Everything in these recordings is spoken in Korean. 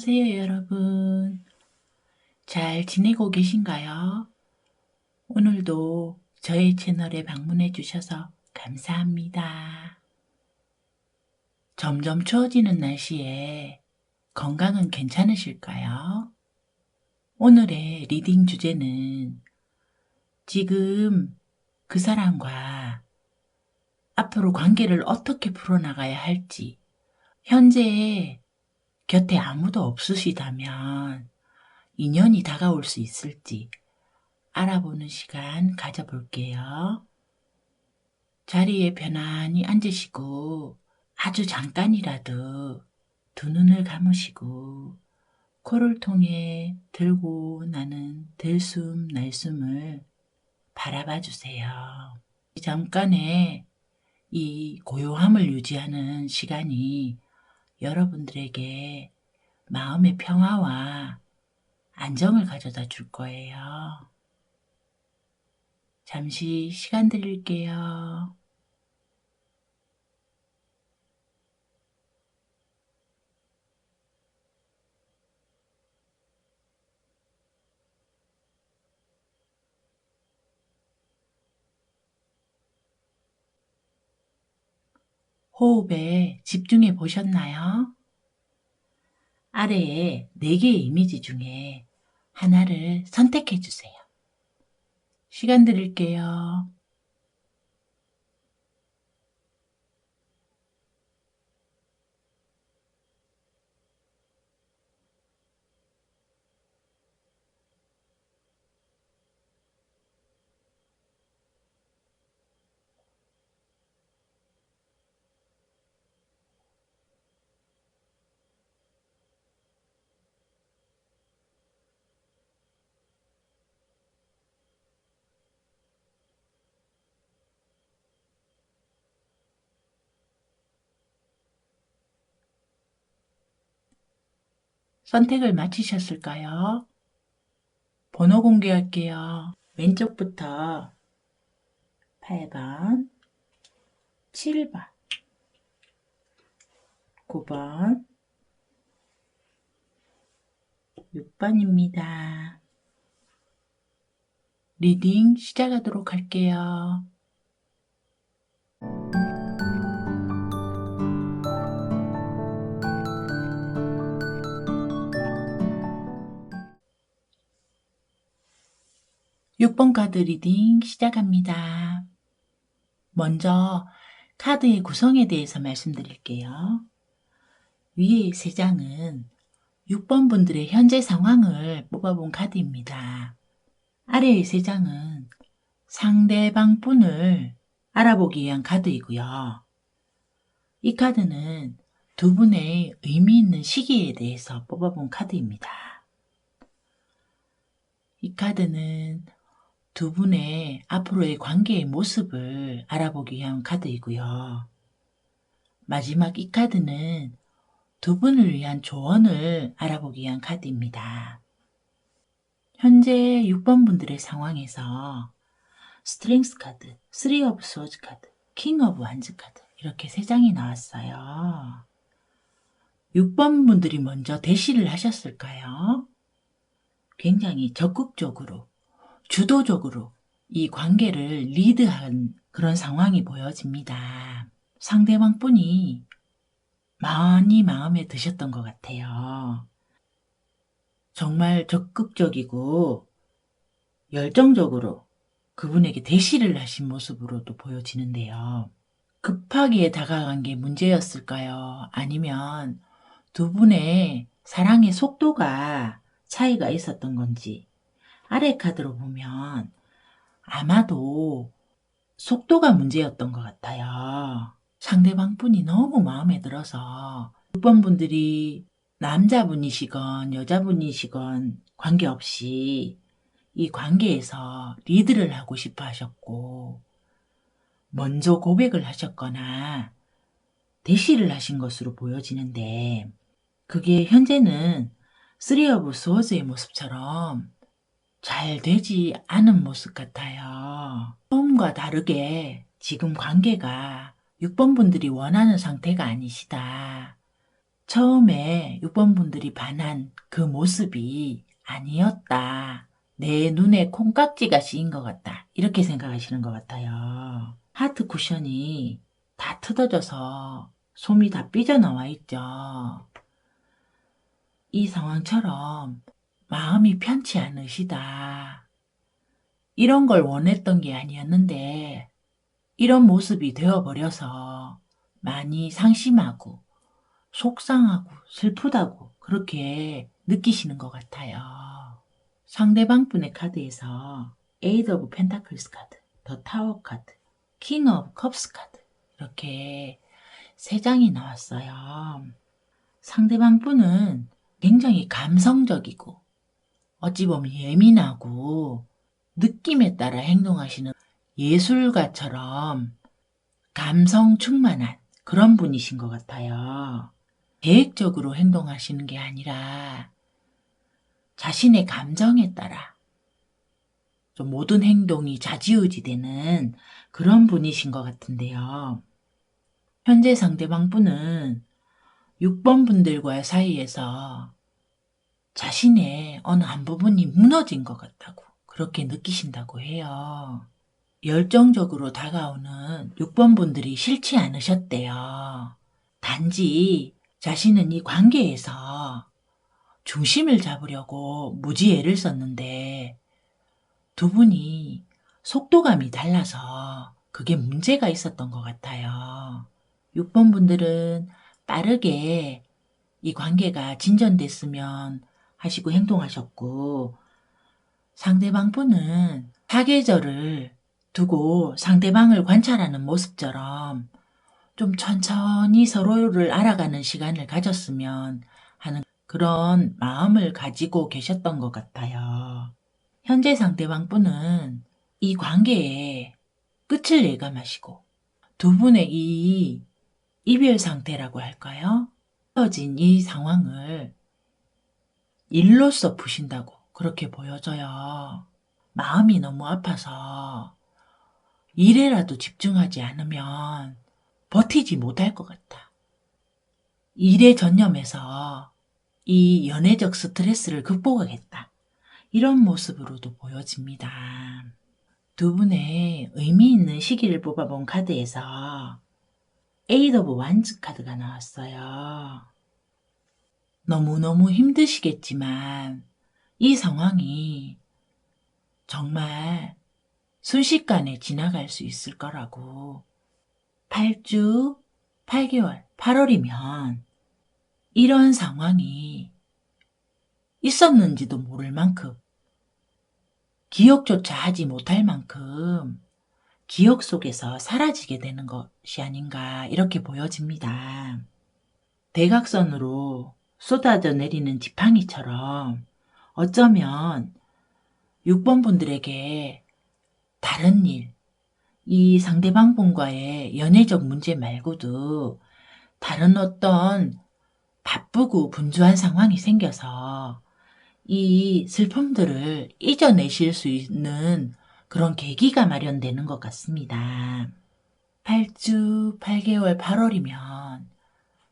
안녕하세요, 여러분. 잘 지내고 계신가요? 오늘도 저의 채널에 방문해 주셔서 감사합니다. 점점 추워지는 날씨에 건강은 괜찮으실까요? 오늘의 리딩 주제는 지금 그 사람과 앞으로 관계를 어떻게 풀어나가야 할지, 현재 곁에 아무도 없으시다면 인연이 다가올 수 있을지 알아보는 시간 가져볼게요. 자리에 편안히 앉으시고 아주 잠깐이라도 두 눈을 감으시고 코를 통해 들고 나는 들숨 날숨을 바라봐 주세요. 잠깐의 이 고요함을 유지하는 시간이 여러분들에게 마음의 평화와 안정을 가져다 줄 거예요. 잠시 시간 드릴게요. 호흡에 집중해 보셨나요? 아래에 4개의 이미지 중에 하나를 선택해 주세요. 시간 드릴게요. 선택을 마치셨을까요? 번호 공개할게요. 왼쪽부터 8번, 7번, 9번, 6번입니다. 리딩 시작하도록 할게요. 6번 카드 리딩 시작합니다. 먼저 카드의 구성에 대해서 말씀드릴게요. 위에 3장은 6번 분들의 현재 상황을 뽑아본 카드입니다. 아래의 3장은 상대방 분을 알아보기 위한 카드이고요. 이 카드는 두 분의 의미 있는 시기에 대해서 뽑아본 카드입니다. 이 카드는 두 분의 앞으로의 관계의 모습을 알아보기 위한 카드이고요. 마지막 이 카드는 두 분을 위한 조언을 알아보기 위한 카드입니다. 현재 6번 분들의 상황에서 스트렝스 카드, 3 오브 스워즈 카드, 킹 오브 완즈 카드 이렇게 3장이 나왔어요. 6번 분들이 먼저 대시를 하셨을까요? 굉장히 적극적으로, 주도적으로 이 관계를 리드한 그런 상황이 보여집니다. 상대방 분이 많이 마음에 드셨던 것 같아요. 정말 적극적이고 열정적으로 그분에게 대시를 하신 모습으로도 보여지는데요. 급하게 다가간 게 문제였을까요? 아니면 두 분의 사랑의 속도가 차이가 있었던 건지, 아래 카드로 보면 아마도 속도가 문제였던 것 같아요. 상대방 분이 너무 마음에 들어서 6번 분들이 남자분이시건 여자분이시건 관계없이 이 관계에서 리드를 하고 싶어 하셨고 먼저 고백을 하셨거나 대시를 하신 것으로 보여지는데 그게 현재는 3 오브 스워즈의 모습처럼 잘 되지 않은 모습 같아요. 처음과 다르게 지금 관계가 6번 분들이 원하는 상태가 아니시다. 처음에 6번 분들이 반한 그 모습이 아니었다. 내 눈에 콩깍지가 씌인 것 같다. 이렇게 생각하시는 것 같아요. 하트 쿠션이 다 뜯어져서 솜이 다 삐져나와 있죠. 이 상황처럼 마음이 편치 않으시다. 이런 걸 원했던 게 아니었는데 이런 모습이 되어버려서 많이 상심하고 속상하고 슬프다고 그렇게 느끼시는 것 같아요. 상대방 분의 카드에서 에이드 오브 펜타클스 카드, 더 타워 카드, 킹 오브 컵스 카드 이렇게 3장이 나왔어요. 상대방 분은 굉장히 감성적이고 어찌 보면 예민하고 느낌에 따라 행동하시는 예술가처럼 감성 충만한 그런 분이신 것 같아요. 계획적으로 행동하시는 게 아니라 자신의 감정에 따라 좀 모든 행동이 좌지우지 되는 그런 분이신 것 같은데요. 현재 상대방 분은 6번 분들과의 사이에서 자신의 어느 한 부분이 무너진 것 같다고 그렇게 느끼신다고 해요. 열정적으로 다가오는 6번 분들이 싫지 않으셨대요. 단지 자신은 이 관계에서 중심을 잡으려고 무지 애를 썼는데 두 분이 속도감이 달라서 그게 문제가 있었던 것 같아요. 6번 분들은 빠르게 이 관계가 진전됐으면 하시고 행동하셨고 상대방 분은 사계절을 두고 상대방을 관찰하는 모습처럼 좀 천천히 서로를 알아가는 시간을 가졌으면 하는 그런 마음을 가지고 계셨던 것 같아요. 현재 상대방 분은 이 관계에 끝을 예감하시고 두 분의 이 이별 상태라고 할까요? 헤어진 이 상황을 일로써 푸신다고 그렇게 보여져요. 마음이 너무 아파서 일에라도 집중하지 않으면 버티지 못할 것 같다. 일에 전념해서 이 연애적 스트레스를 극복하겠다. 이런 모습으로도 보여집니다. 두 분의 의미 있는 시기를 뽑아본 카드에서 에이드 오브 완즈 카드가 나왔어요. 너무너무 힘드시겠지만 이 상황이 정말 순식간에 지나갈 수 있을 거라고 8주, 8개월, 8월이면 이런 상황이 있었는지도 모를 만큼 기억조차 하지 못할 만큼 기억 속에서 사라지게 되는 것이 아닌가 이렇게 보여집니다. 대각선으로 쏟아져 내리는 지팡이처럼 어쩌면 6번 분들에게 다른 일, 이 상대방 분과의 연애적 문제 말고도 다른 어떤 바쁘고 분주한 상황이 생겨서 이 슬픔들을 잊어내실 수 있는 그런 계기가 마련되는 것 같습니다. 8주, 8개월, 8월이면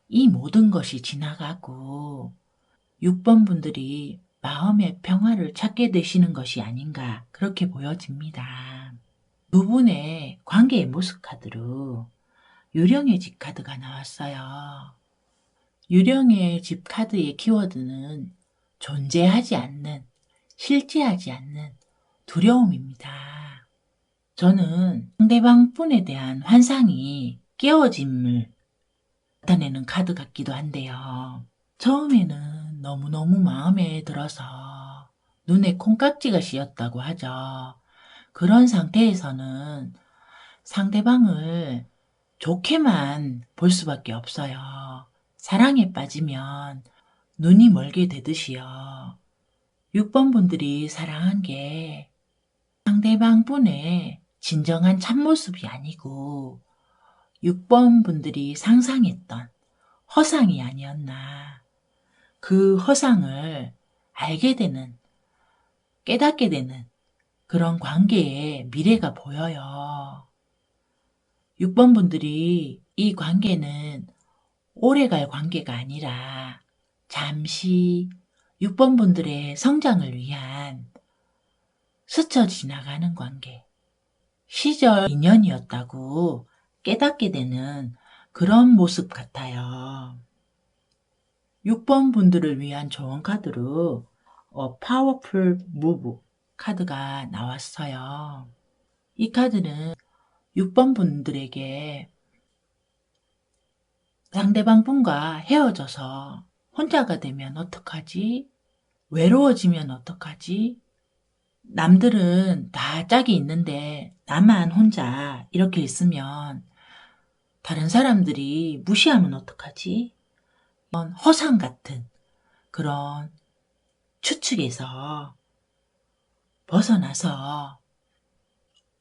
이 모든 것이 지나가고 6번 분들이 마음의 평화를 찾게 되시는 것이 아닌가 그렇게 보여집니다. 두 분의 관계의 모습 카드로 유령의 집 카드가 나왔어요. 유령의 집 카드의 키워드는 존재하지 않는, 실제하지 않는 두려움입니다. 저는 상대방 분에 대한 환상이 깨어짐을 나타내는 카드 같기도 한데요. 처음에는 너무너무 마음에 들어서 눈에 콩깍지가 씌었다고 하죠. 그런 상태에서는 상대방을 좋게만 볼 수밖에 없어요. 사랑에 빠지면 눈이 멀게 되듯이요. 6번 분들이 사랑한 게 상대방 분의 진정한 참모습이 아니고 6번 분들이 상상했던 허상이 아니었나. 그 허상을 알게 되는, 깨닫게 되는 그런 관계의 미래가 보여요. 6번 분들이 이 관계는 오래갈 관계가 아니라 잠시 6번 분들의 성장을 위한 스쳐 지나가는 관계, 시절 인연이었다고 깨닫게 되는 그런 모습 같아요. 6번 분들을 위한 좋은 카드로 Powerful Move 카드가 나왔어요. 이 카드는 6번 분들에게 상대방 분과 헤어져서 혼자가 되면 어떡하지? 외로워지면 어떡하지? 남들은 다 짝이 있는데 나만 혼자 이렇게 있으면 다른 사람들이 무시하면 어떡하지? 이런 허상 같은 그런 추측에서 벗어나서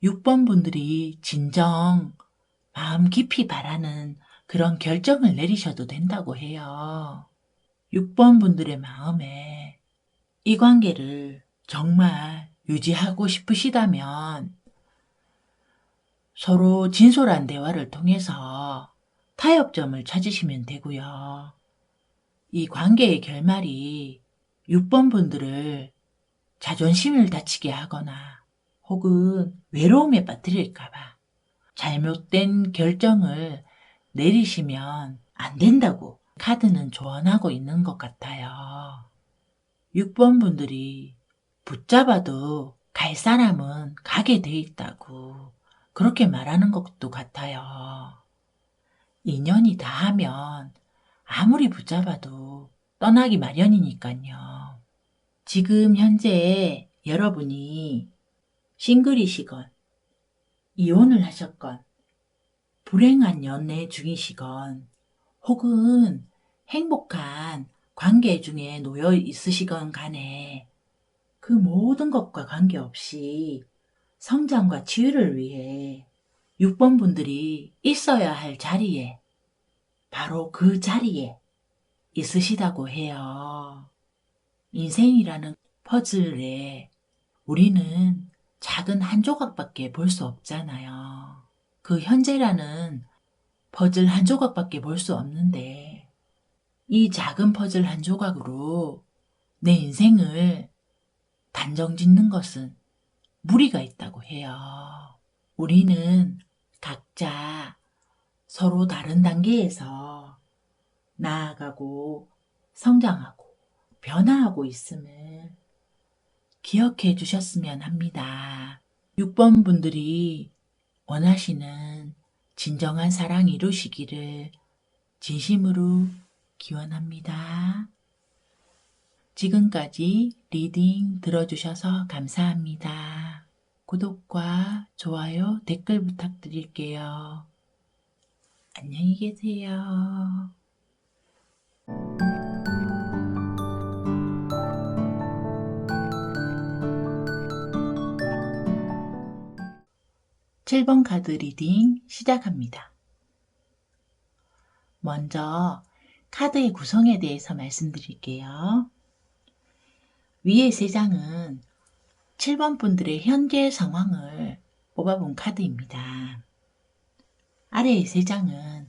6번 분들이 진정 마음 깊이 바라는 그런 결정을 내리셔도 된다고 해요. 6번 분들의 마음에 이 관계를 정말 유지하고 싶으시다면 서로 진솔한 대화를 통해서 타협점을 찾으시면 되고요. 이 관계의 결말이 6번 분들을 자존심을 다치게 하거나 혹은 외로움에 빠뜨릴까봐 잘못된 결정을 내리시면 안 된다고 카드는 조언하고 있는 것 같아요. 6번 분들이 붙잡아도 갈 사람은 가게 돼 있다고 그렇게 말하는 것도 같아요. 인연이 다하면 아무리 붙잡아도 떠나기 마련이니까요. 지금 현재 여러분이 싱글이시건 이혼을 하셨건 불행한 연애 중이시건 혹은 행복한 관계 중에 놓여 있으시건 간에 그 모든 것과 관계없이 성장과 치유를 위해 6번 분들이 있어야 할 자리에 바로 그 자리에 있으시다고 해요. 인생이라는 퍼즐에 우리는 작은 한 조각밖에 볼 수 없잖아요. 그 현재라는 퍼즐 한 조각밖에 볼 수 없는데 이 작은 퍼즐 한 조각으로 내 인생을 단정 짓는 것은 무리가 있다고 해요. 우리는 각자 서로 다른 단계에서 나아가고 성장하고 변화하고 있음을 기억해 주셨으면 합니다. 6번 분들이 원하시는 진정한 사랑 이루시기를 진심으로 기원합니다. 지금까지 리딩 들어주셔서 감사합니다. 구독과 좋아요, 댓글 부탁드릴게요. 안녕히 계세요. 7번 카드 리딩 시작합니다. 먼저 카드의 구성에 대해서 말씀드릴게요. 위에 3장은 7번 분들의 현재 상황을 뽑아본 카드입니다. 아래의 3장은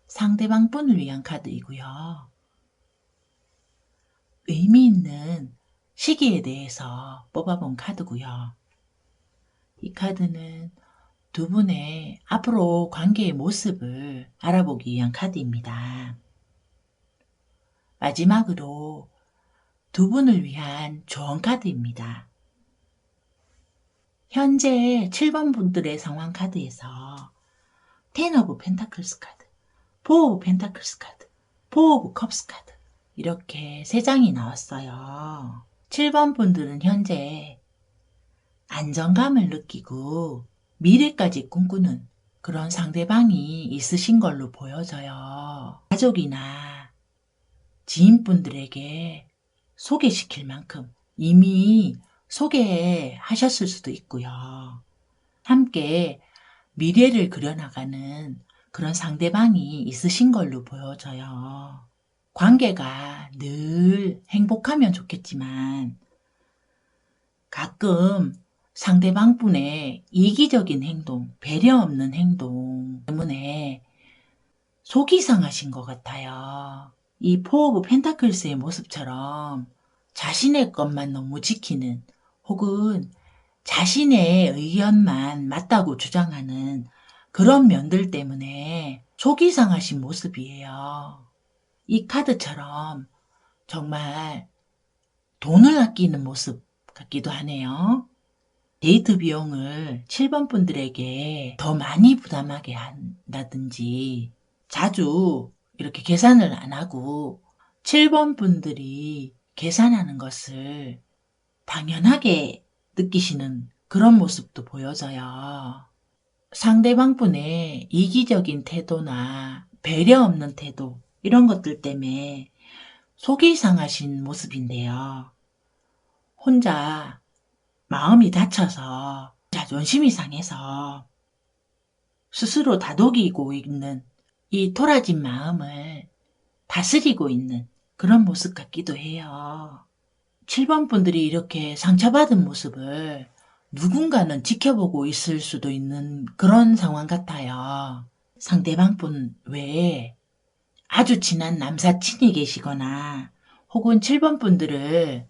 상대방 분을 위한 카드이고요. 의미 있는 시기에 대해서 뽑아본 카드고요. 이 카드는 두 분의 앞으로 관계의 모습을 알아보기 위한 카드입니다. 마지막으로 두 분을 위한 조언 카드입니다. 현재 7번 분들의 상황 카드에서 텐 오브 펜타클스 카드, 4 오브 펜타클스 카드, 4 오브 컵스 카드 이렇게 3장이 나왔어요. 7번 분들은 현재 안정감을 느끼고 미래까지 꿈꾸는 그런 상대방이 있으신 걸로 보여져요. 가족이나 지인분들에게 소개시킬 만큼 이미 소개하셨을 수도 있고요. 함께 미래를 그려나가는 그런 상대방이 있으신 걸로 보여져요. 관계가 늘 행복하면 좋겠지만 가끔 상대방분의 이기적인 행동, 배려 없는 행동 때문에 속이 상하신 것 같아요. 이 포 오브 펜타클스의 모습처럼 자신의 것만 너무 지키는, 혹은 자신의 의견만 맞다고 주장하는 그런 면들 때문에 속이 상하신 모습이에요. 이 카드처럼 정말 돈을 아끼는 모습 같기도 하네요. 데이트 비용을 7번 분들에게 더 많이 부담하게 한다든지, 자주 이렇게 계산을 안 하고 7번 분들이 계산하는 것을 당연하게 느끼시는 그런 모습도 보여져요. 상대방 분의 이기적인 태도나 배려 없는 태도, 이런 것들 때문에 속이 상하신 모습인데요. 혼자 마음이 다쳐서 자존심이 상해서 스스로 다독이고 있는, 이 토라진 마음을 다스리고 있는 그런 모습 같기도 해요. 7번 분들이 이렇게 상처받은 모습을 누군가는 지켜보고 있을 수도 있는 그런 상황 같아요. 상대방 분 외에 아주 친한 남사친이 계시거나, 혹은 7번 분들을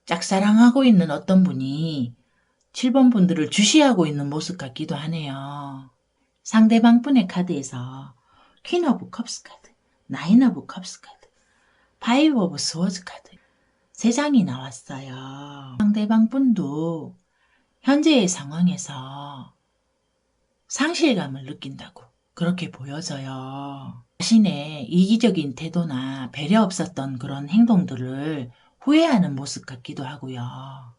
짝사랑하고 있는 어떤 분이 7번 분들을 주시하고 있는 모습 같기도 하네요. 상대방 분의 카드에서 퀸 오브 컵스 카드, 나인 오브 컵스 카드, 파이브 오브 스워즈 카드, 3장이 나왔어요. 상대방 분도 현재의 상황에서 상실감을 느낀다고 그렇게 보여져요. 자신의 이기적인 태도나 배려 없었던 그런 행동들을 후회하는 모습 같기도 하고요.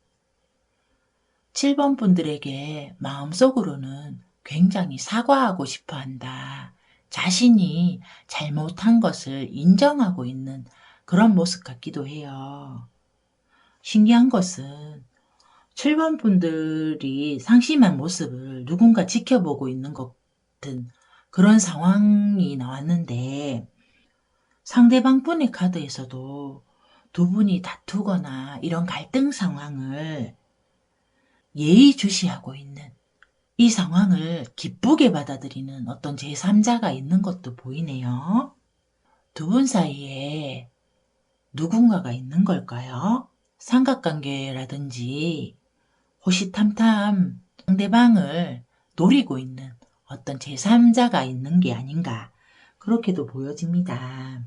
7번 분들에게 마음속으로는 굉장히 사과하고 싶어 한다. 자신이 잘못한 것을 인정하고 있는 그런 모습 같기도 해요. 신기한 것은 7번 분들이 상심한 모습을 누군가 지켜보고 있는 것 같은 그런 상황이 나왔는데, 상대방 분의 카드에서도 두 분이 다투거나 이런 갈등 상황을 예의주시하고 있는, 이 상황을 기쁘게 받아들이는 어떤 제3자가 있는 것도 보이네요. 두 분 사이에 누군가가 있는 걸까요? 삼각관계라든지 호시탐탐 상대방을 노리고 있는 어떤 제3자가 있는 게 아닌가, 그렇게도 보여집니다.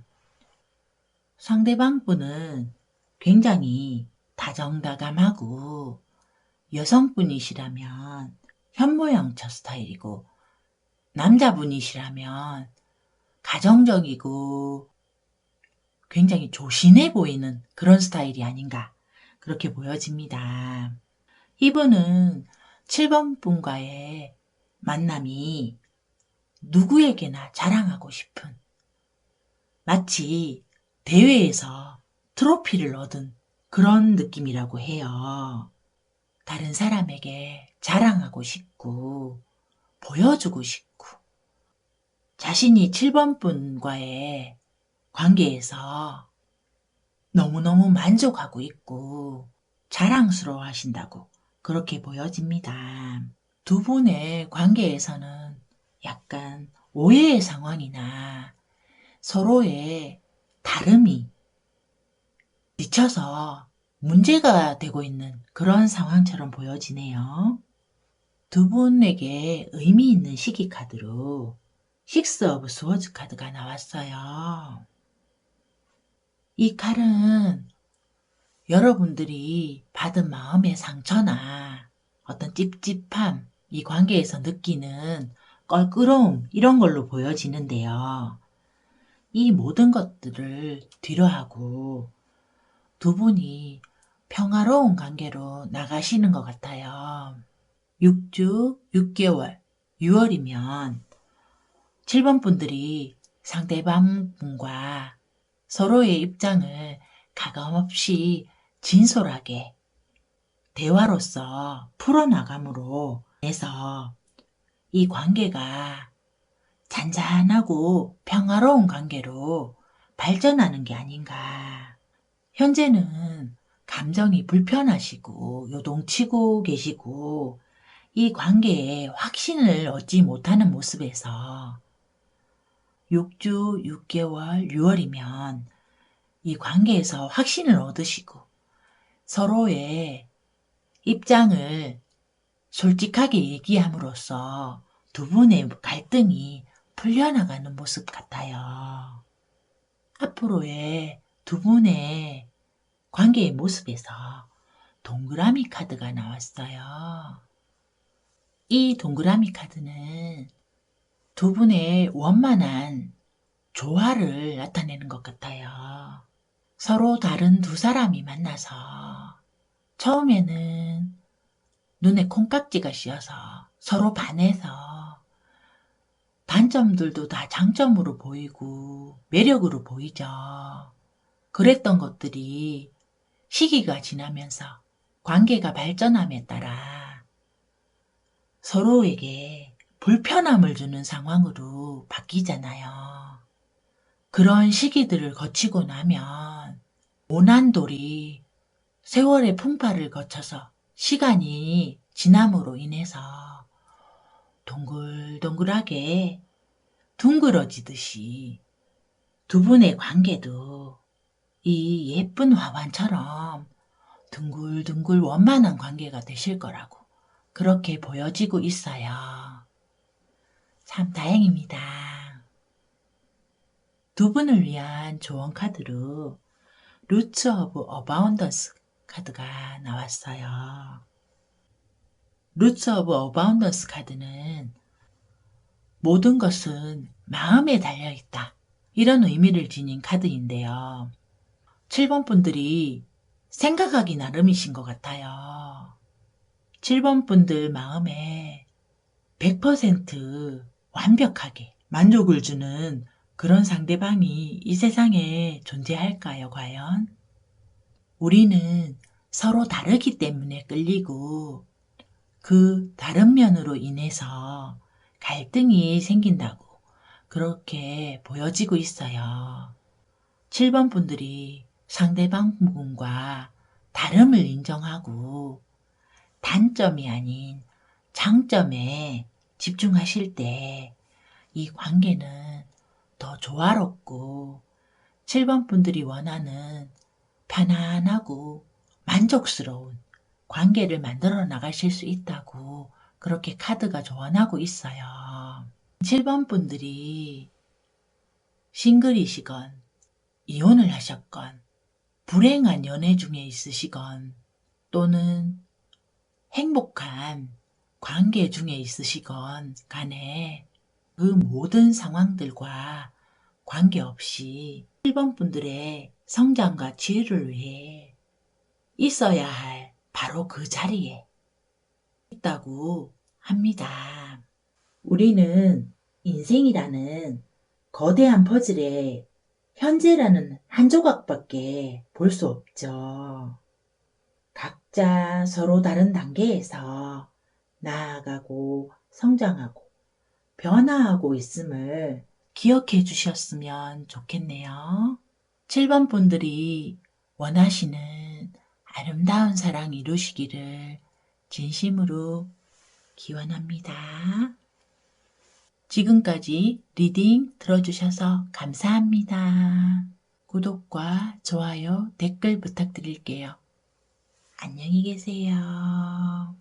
상대방 분은 굉장히 다정다감하고, 여성분이시라면 현모양처 스타일이고, 남자분이시라면 가정적이고 굉장히 조신해 보이는 그런 스타일이 아닌가, 그렇게 보여집니다. 이분은 7번 분과의 만남이 누구에게나 자랑하고 싶은, 마치 대회에서 트로피를 얻은 그런 느낌이라고 해요. 다른 사람에게 자랑하고 싶고 보여주고 싶고, 자신이 7번 분과의 관계에서 너무너무 만족하고 있고 자랑스러워 하신다고 그렇게 보여집니다. 두 분의 관계에서는 약간 오해의 상황이나 서로의 다름이 미쳐서 문제가 되고 있는 그런 상황처럼 보여지네요. 두 분에게 의미 있는 시기 카드로 식스 오브 스워즈 카드가 나왔어요. 이 칼은 여러분들이 받은 마음의 상처나 어떤 찝찝함, 이 관계에서 느끼는 껄끄러움, 이런 걸로 보여지는데요. 이 모든 것들을 뒤로하고 두 분이 평화로운 관계로 나가시는 것 같아요. 6주, 6개월, 6월이면 7번 분들이 상대방 분과 서로의 입장을 가감없이 진솔하게 대화로서 풀어나감으로 해서 이 관계가 잔잔하고 평화로운 관계로 발전하는 게 아닌가. 현재는 감정이 불편하시고 요동치고 계시고, 이 관계에 확신을 얻지 못하는 모습에서 6주, 6개월, 6월이면 이 관계에서 확신을 얻으시고 서로의 입장을 솔직하게 얘기함으로써 두 분의 갈등이 풀려나가는 모습 같아요. 앞으로의 두 분의 관계의 모습에서 동그라미 카드가 나왔어요. 이 동그라미 카드는 두 분의 원만한 조화를 나타내는 것 같아요. 서로 다른 두 사람이 만나서 처음에는 눈에 콩깍지가 씌어서 서로 반해서 단점들도 다 장점으로 보이고 매력으로 보이죠. 그랬던 것들이 시기가 지나면서 관계가 발전함에 따라 서로에게 불편함을 주는 상황으로 바뀌잖아요. 그런 시기들을 거치고 나면 모난돌이 세월의 풍파를 거쳐서 시간이 지남으로 인해서 동글동글하게 둥그러지듯이 두 분의 관계도 이 예쁜 화환처럼 둥글둥글 원만한 관계가 되실 거라고 그렇게 보여지고 있어요. 참 다행입니다. 두 분을 위한 조언 카드로 루츠 오브 어바운던스 카드가 나왔어요. 루츠 오브 어바운던스 카드는 모든 것은 마음에 달려있다. 이런 의미를 지닌 카드인데요. 7번 분들이 생각하기 나름이신 것 같아요. 7번 분들 마음에 100% 완벽하게 만족을 주는 그런 상대방이 이 세상에 존재할까요, 과연? 우리는 서로 다르기 때문에 끌리고 그 다른 면으로 인해서 갈등이 생긴다고 그렇게 보여지고 있어요. 7번 분들이 상대방 분과 다름을 인정하고 단점이 아닌 장점에 집중하실 때 이 관계는 더 조화롭고 7번 분들이 원하는 편안하고 만족스러운 관계를 만들어 나가실 수 있다고 그렇게 카드가 조언하고 있어요. 7번 분들이 싱글이시건 이혼을 하셨건 불행한 연애 중에 있으시건 또는 행복한 관계 중에 있으시건 간에 그 모든 상황들과 관계없이 1번 분들의 성장과 지혜를 위해 있어야 할 바로 그 자리에 있다고 합니다. 우리는 인생이라는 거대한 퍼즐의 현재라는 한 조각밖에 볼 수 없죠. 각자 서로 다른 단계에서 나아가고 성장하고 변화하고 있음을 기억해 주셨으면 좋겠네요. 7번 분들이 원하시는 아름다운 사랑 이루시기를 진심으로 기원합니다. 지금까지 리딩 들어주셔서 감사합니다. 구독과 좋아요, 댓글 부탁드릴게요. 안녕히 계세요.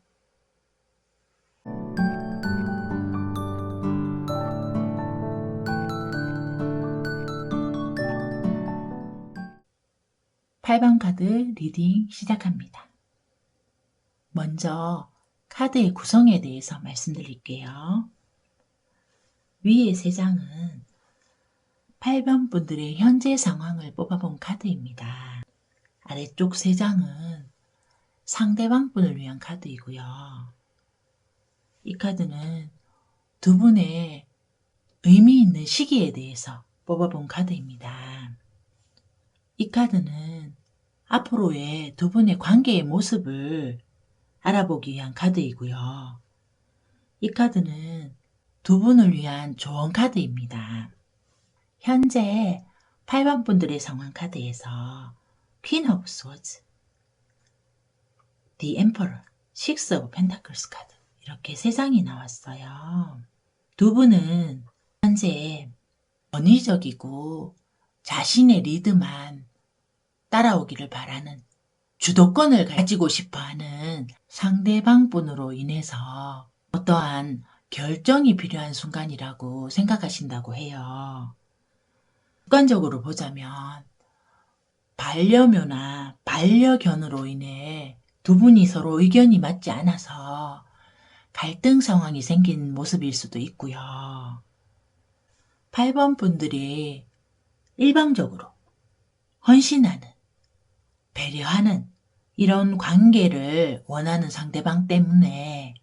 8번 카드 리딩 시작합니다. 먼저 카드의 구성에 대해서 말씀드릴게요. 위에 3장은 8번 분들의 현재 상황을 뽑아본 카드입니다. 아래쪽 3장은 상대방 분을 위한 카드이고요. 이 카드는 두 분의 의미 있는 시기에 대해서 뽑아본 카드입니다. 이 카드는 앞으로의 두 분의 관계의 모습을 알아보기 위한 카드이고요. 이 카드는 두 분을 위한 조언 카드입니다. 현재 8번 분들의 상황 카드에서 퀸 오브 스워즈, The Emperor, 식스 오브 펜타클스 카드 이렇게 3장이 나왔어요. 두 분은 현재 권위적이고 자신의 리드만 따라오기를 바라는 주도권을 가지고 싶어하는 상대방분으로 인해서 어떠한 결정이 필요한 순간이라고 생각하신다고 해요. 객관적으로 보자면 반려묘나 반려견으로 인해 두 분이 서로 의견이 맞지 않아서 갈등 상황이 생긴 모습일 수도 있고요. 8번 분들이 일방적으로 헌신하는, 배려하는 이런 관계를 원하는 상대방 때문에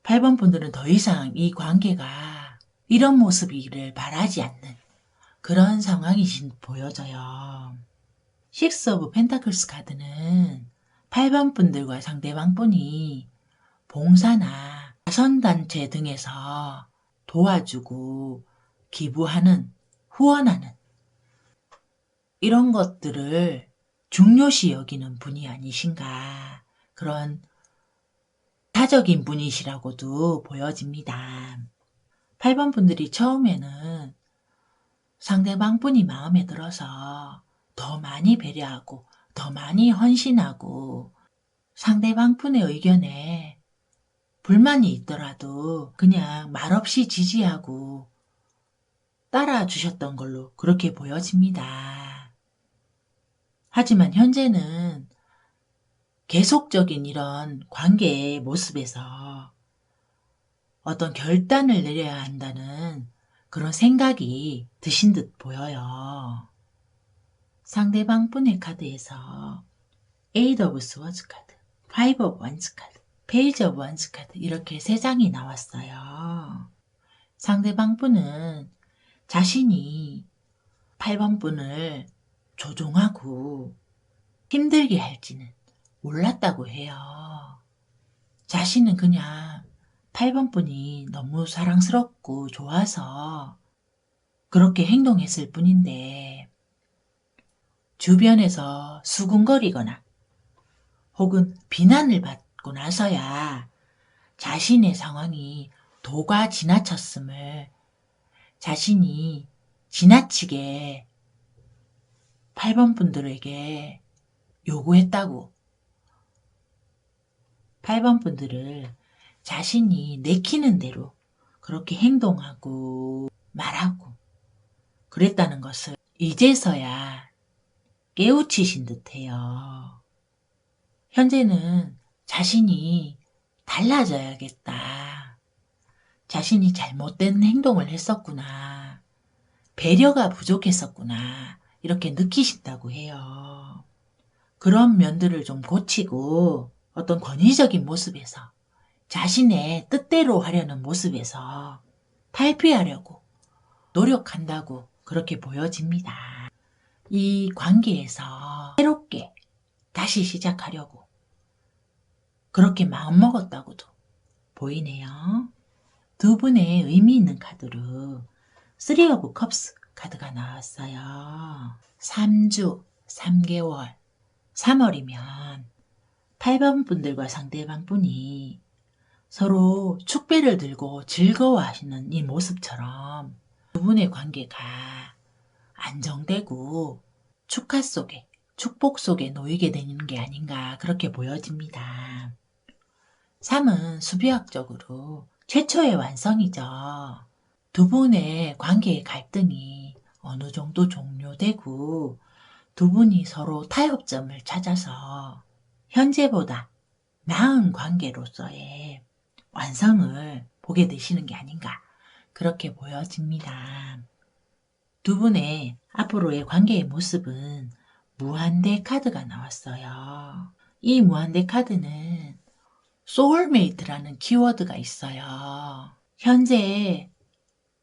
8번 분들은 더 이상 이 관계가 이런 모습이기를 바라지 않는 그런 상황이 보여져요. 6 오브 펜타클스 카드는 8번 분들과 상대방 분이 봉사나 자선단체 등에서 도와주고 기부하는, 후원하는 이런 것들을 중요시 여기는 분이 아니신가, 그런 타적인 분이시라고도 보여집니다. 8번 분들이 처음에는 상대방 분이 마음에 들어서 더 많이 배려하고 더 많이 헌신하고 상대방 분의 의견에 불만이 있더라도 그냥 말없이 지지하고 따라주셨던 걸로 그렇게 보여집니다. 하지만 현재는 계속적인 이런 관계의 모습에서 어떤 결단을 내려야 한다는 그런 생각이 드신 듯 보여요. 상대방 분의 카드에서 8 of Swords 카드, 5 of Wands 카드, Page of Wands 카드 이렇게 3장이 나왔어요. 상대방 분은 자신이 8번 분을 조종하고 힘들게 할지는 몰랐다고 해요. 자신은 그냥 8번 분이 너무 사랑스럽고 좋아서 그렇게 행동했을 뿐인데 주변에서 수군거리거나 혹은 비난을 받고 나서야 자신의 상황이 도가 지나쳤음을 자신이 지나치게 8번 분들에게 요구했다고, 8번 분들을 자신이 내키는 대로 그렇게 행동하고 말하고 그랬다는 것을 이제서야 깨우치신 듯해요. 현재는 자신이 달라져야겠다. 자신이 잘못된 행동을 했었구나. 배려가 부족했었구나. 이렇게 느끼신다고 해요. 그런 면들을 좀 고치고 어떤 권위적인 모습에서 자신의 뜻대로 하려는 모습에서 탈피하려고 노력한다고 그렇게 보여집니다. 이 관계에서 새롭게 다시 시작하려고 그렇게 마음먹었다고도 보이네요. 두 분의 의미 있는 카드로 3 of Cups 카드가 나왔어요. 3주, 3개월, 3월이면 8번 분들과 상대방 분이 서로 축배를 들고 즐거워하시는 이 모습처럼 두 분의 관계가 안정되고 축하 속에, 축복 속에 놓이게 되는 게 아닌가 그렇게 보여집니다. 3은 수비학적으로 최초의 완성이죠. 두 분의 관계의 갈등이 어느 정도 종료되고 두 분이 서로 타협점을 찾아서 현재보다 나은 관계로서의 완성을 보게 되시는 게 아닌가 그렇게 보여집니다. 두 분의 앞으로의 관계의 모습은 무한대 카드가 나왔어요. 이 무한대 카드는 소울메이트라는 키워드가 있어요. 현재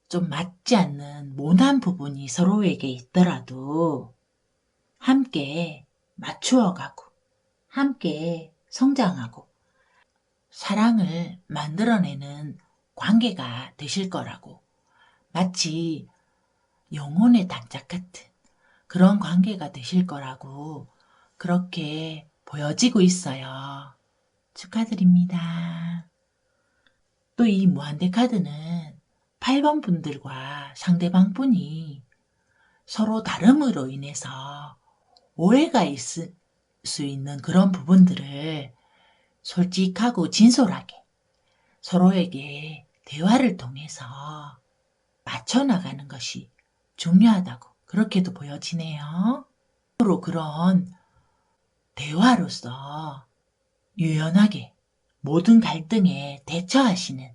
좀 맞지 않는 모난 부분이 서로에게 있더라도 함께 맞추어가고 함께 성장하고 사랑을 만들어내는 관계가 되실 거라고, 마치 영혼의 단짝 같은 그런 관계가 되실 거라고 그렇게 보여지고 있어요. 축하드립니다. 또 이 무한대 카드는 8번 분들과 상대방 분이 서로 다름으로 인해서 오해가 있을 수 있는 그런 부분들을 솔직하고 진솔하게 서로에게 대화를 통해서 맞춰나가는 것이 중요하다고 그렇게도 보여지네요. 서로 그런 대화로서 유연하게 모든 갈등에 대처하시는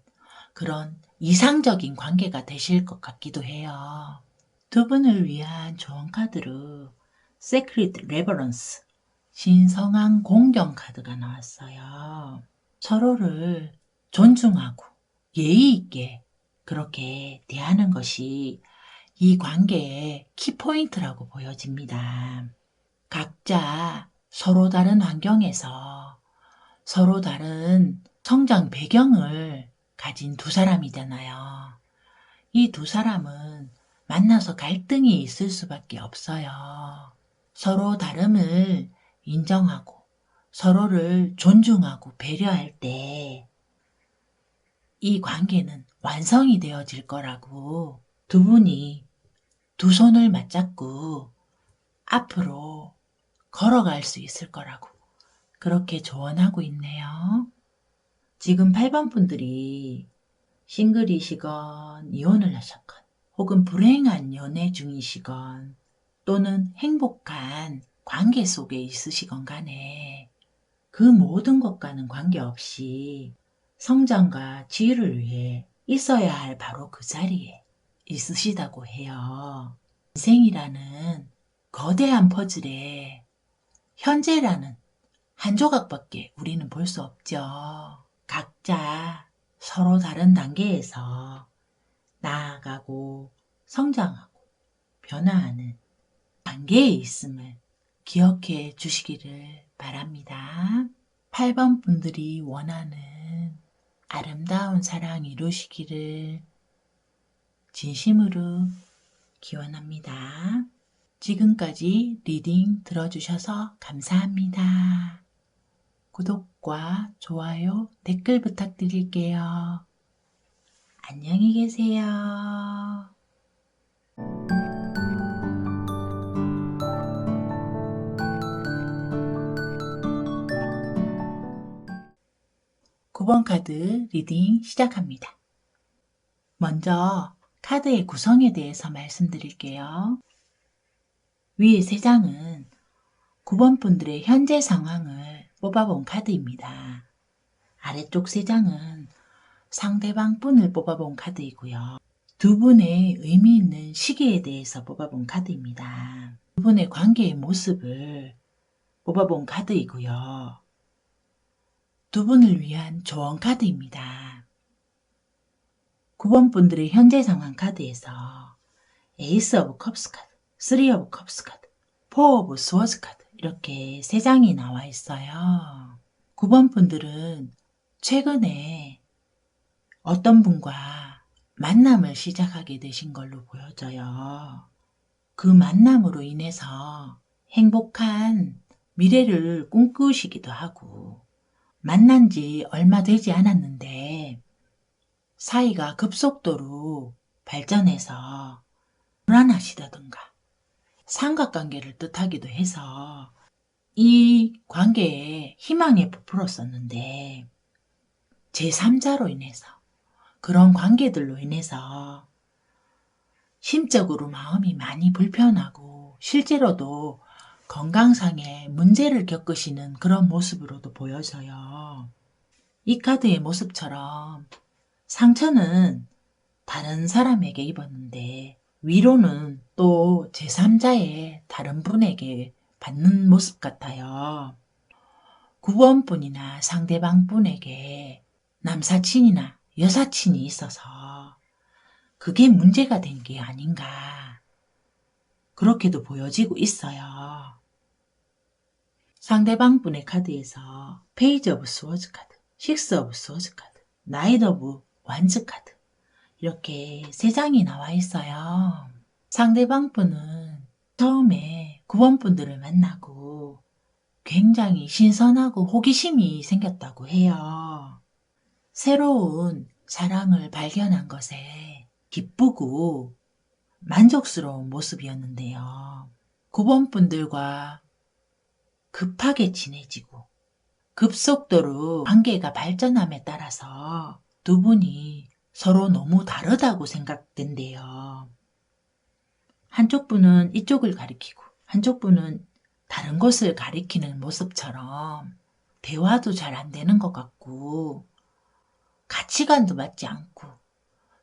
그런 이상적인 관계가 되실 것 같기도 해요. 두 분을 위한 좋은 카드로 Sacred Reverence, 신성한 공경 카드가 나왔어요. 서로를 존중하고 예의 있게 그렇게 대하는 것이 이 관계의 키포인트라고 보여집니다. 각자 서로 다른 환경에서 서로 다른 성장 배경을 가진 두 사람이잖아요. 이 두 사람은 만나서 갈등이 있을 수밖에 없어요. 서로 다름을 인정하고 서로를 존중하고 배려할 때 이 관계는 완성이 되어질 거라고 두 분이 두 손을 맞잡고 앞으로 걸어갈 수 있을 거라고 그렇게 조언하고 있네요. 지금 8번 분들이 싱글이시건 이혼을 하셨건 혹은 불행한 연애 중이시건 또는 행복한 관계 속에 있으시건 간에 그 모든 것과는 관계없이 성장과 지혜를 위해 있어야 할 바로 그 자리에 있으시다고 해요. 인생이라는 거대한 퍼즐에 현재라는 한 조각밖에 우리는 볼 수 없죠. 각자 서로 다른 단계에서 나아가고 성장하고 변화하는 단계에 있음을 기억해 주시기를 바랍니다. 8번 분들이 원하는 아름다운 사랑 이루시기를 진심으로 기원합니다. 지금까지 리딩 들어주셔서 감사합니다. 구독과 좋아요, 댓글 부탁드릴게요. 안녕히 계세요. 9번 카드 리딩 시작합니다. 먼저 카드의 구성에 대해서 말씀드릴게요. 위에 3장은 9번 분들의 현재 상황을 뽑아본 카드입니다. 아래쪽 3장은 상대방 분을 뽑아본 카드이고요. 두 분의 의미 있는 시기에 대해서 뽑아본 카드입니다. 두 분의 관계의 모습을 뽑아본 카드이고요. 두 분을 위한 조언 카드입니다. 9번 분들의 현재 상황 카드에서 에이스 오브 컵스 카드, 3 오브 컵스 카드, 4 오브 스워즈 카드 이렇게 3장이 나와 있어요. 9번 분들은 최근에 어떤 분과 만남을 시작하게 되신 걸로 보여져요. 그 만남으로 인해서 행복한 미래를 꿈꾸시기도 하고 만난 지 얼마 되지 않았는데 사이가 급속도로 발전해서 불안하시다던가 삼각관계를 뜻하기도 해서 이 관계에 희망에 부풀었었는데 제3자로 인해서 그런 관계들로 인해서 심적으로 마음이 많이 불편하고 실제로도 건강상의 문제를 겪으시는 그런 모습으로도 보여져요. 이 카드의 모습처럼 상처는 다른 사람에게 입었는데 위로는 또 제3자의 다른 분에게 받는 모습 같아요. 9번 분이나 상대방 분에게 남사친이나 여사친이 있어서 그게 문제가 된 게 아닌가 그렇게도 보여지고 있어요. 상대방 분의 카드에서 페이지 오브 스워즈 카드, 6 오브 스워즈 카드, 나이트 오브 완즈 카드 이렇게 3장이 나와 있어요. 상대방 분은 처음에 9번 분들을 만나고 굉장히 신선하고 호기심이 생겼다고 해요. 새로운 사랑을 발견한 것에 기쁘고 만족스러운 모습이었는데요. 9번분들과 급하게 친해지고 급속도로 관계가 발전함에 따라서 두 분이 서로 너무 다르다고 생각된대요. 한쪽 분은 이쪽을 가리키고 한쪽 분은 다른 곳을 가리키는 모습처럼 대화도 잘 안 되는 것 같고 가치관도 맞지 않고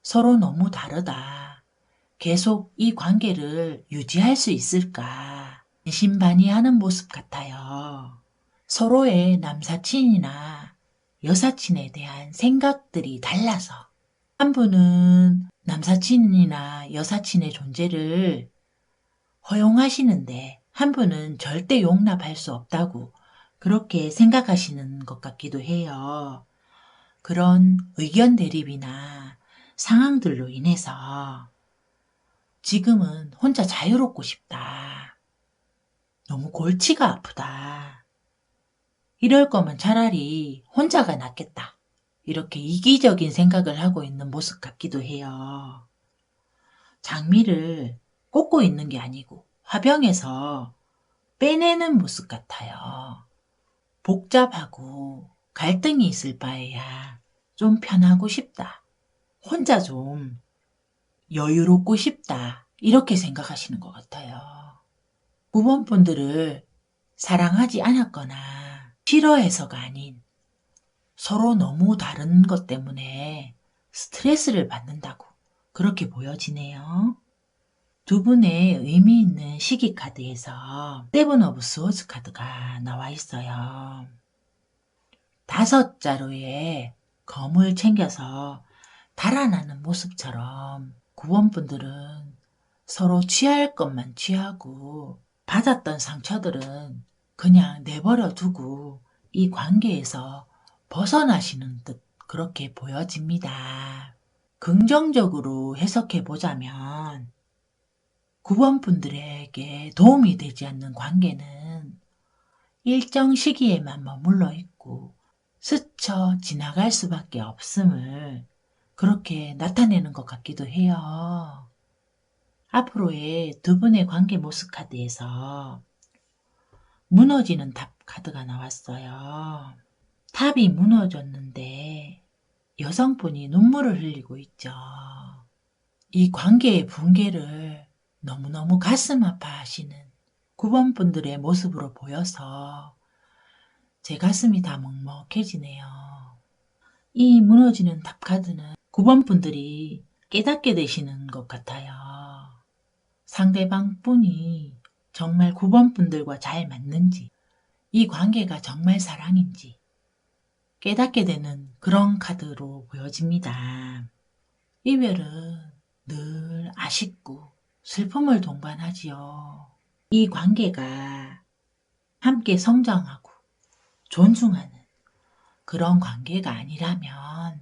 서로 너무 다르다. 계속 이 관계를 유지할 수 있을까 신반의하는 모습 같아요. 서로의 남사친이나 여사친에 대한 생각들이 달라서 한 분은 남사친이나 여사친의 존재를 허용하시는데 한 분은 절대 용납할 수 없다고 그렇게 생각하시는 것 같기도 해요. 그런 의견 대립이나 상황들로 인해서 지금은 혼자 자유롭고 싶다. 너무 골치가 아프다. 이럴 거면 차라리 혼자가 낫겠다. 이렇게 이기적인 생각을 하고 있는 모습 같기도 해요. 장미를 꽂고 있는 게 아니고 화병에서 빼내는 모습 같아요. 복잡하고 갈등이 있을 바에야 좀 편하고 싶다. 혼자 좀 여유롭고 싶다. 이렇게 생각하시는 것 같아요. 9번분들을 사랑하지 않았거나 싫어해서가 아닌 서로 너무 다른 것 때문에 스트레스를 받는다고 그렇게 보여지네요. 두 분의 의미 있는 시기 카드에서 세븐 오브 스워즈 카드가 나와 있어요. 5자루의 검을 챙겨서 달아나는 모습처럼 9번분들은 서로 취할 것만 취하고 받았던 상처들은 그냥 내버려 두고 이 관계에서 벗어나시는 듯 그렇게 보여집니다. 긍정적으로 해석해 보자면 9번분들에게 도움이 되지 않는 관계는 일정 시기에만 머물러 있고 스쳐 지나갈 수밖에 없음을 그렇게 나타내는 것 같기도 해요. 앞으로의 두 분의 관계 모습 카드에서 무너지는 탑 카드가 나왔어요. 탑이 무너졌는데 여성분이 눈물을 흘리고 있죠. 이 관계의 붕괴를 너무너무 가슴 아파하시는 9번분들의 모습으로 보여서 제 가슴이 다 먹먹해지네요. 이 무너지는 탑 카드는 9번분들이 깨닫게 되시는 것 같아요. 상대방 분이 정말 9번분들과 잘 맞는지, 이 관계가 정말 사랑인지 깨닫게 되는 그런 카드로 보여집니다. 이별은 늘 아쉽고 슬픔을 동반하지요. 이 관계가 함께 성장하고 존중하는 그런 관계가 아니라면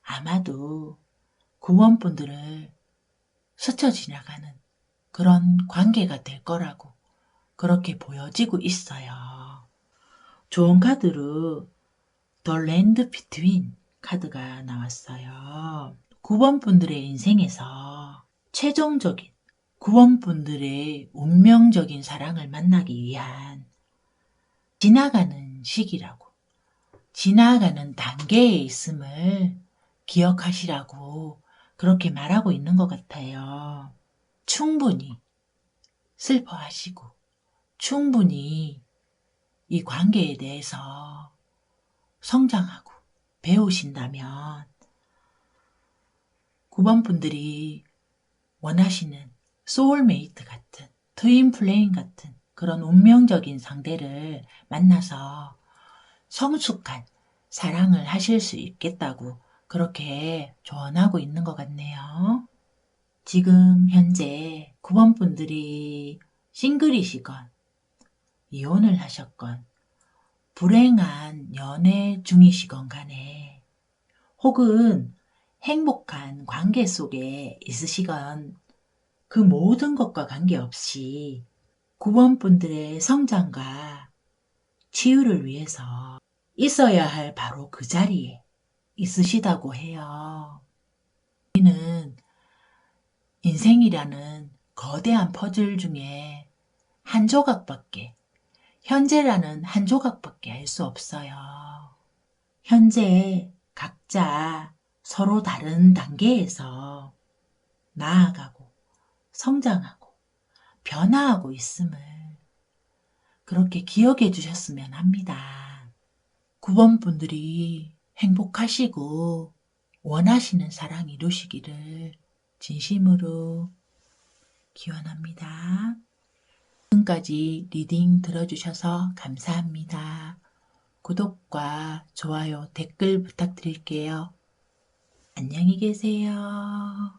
아마도 9번분들을 스쳐 지나가는 그런 관계가 될 거라고 그렇게 보여지고 있어요. 좋은 카드로 The Land Between 카드가 나왔어요. 9번분들의 인생에서 최종적인 9번분들의 운명적인 사랑을 만나기 위한 지나가는 시기라고, 지나가는 단계에 있음을 기억하시라고 그렇게 말하고 있는 것 같아요. 충분히 슬퍼하시고 충분히 이 관계에 대해서 성장하고 배우신다면 9번분들이 원하시는 소울메이트 같은 트윈 플레임 같은 그런 운명적인 상대를 만나서 성숙한 사랑을 하실 수 있겠다고 그렇게 조언하고 있는 것 같네요. 지금 현재 9번분들이 싱글이시건 이혼을 하셨건 불행한 연애 중이시건 간에 혹은 행복한 관계 속에 있으시건 그 모든 것과 관계없이 9번분들의 성장과 치유를 위해서 있어야 할 바로 그 자리에 있으시다고 해요. 우리는 인생이라는 거대한 퍼즐 중에 한 조각밖에, 현재라는 한 조각밖에 알 수 없어요. 현재 각자 서로 다른 단계에서 나아가고 성장하고 변화하고 있음을 그렇게 기억해 주셨으면 합니다. 9번 분들이 행복하시고 원하시는 사랑 이루시기를 진심으로 기원합니다. 지금까지 리딩 들어주셔서 감사합니다. 구독과 좋아요, 댓글 부탁드릴게요. 안녕히 계세요.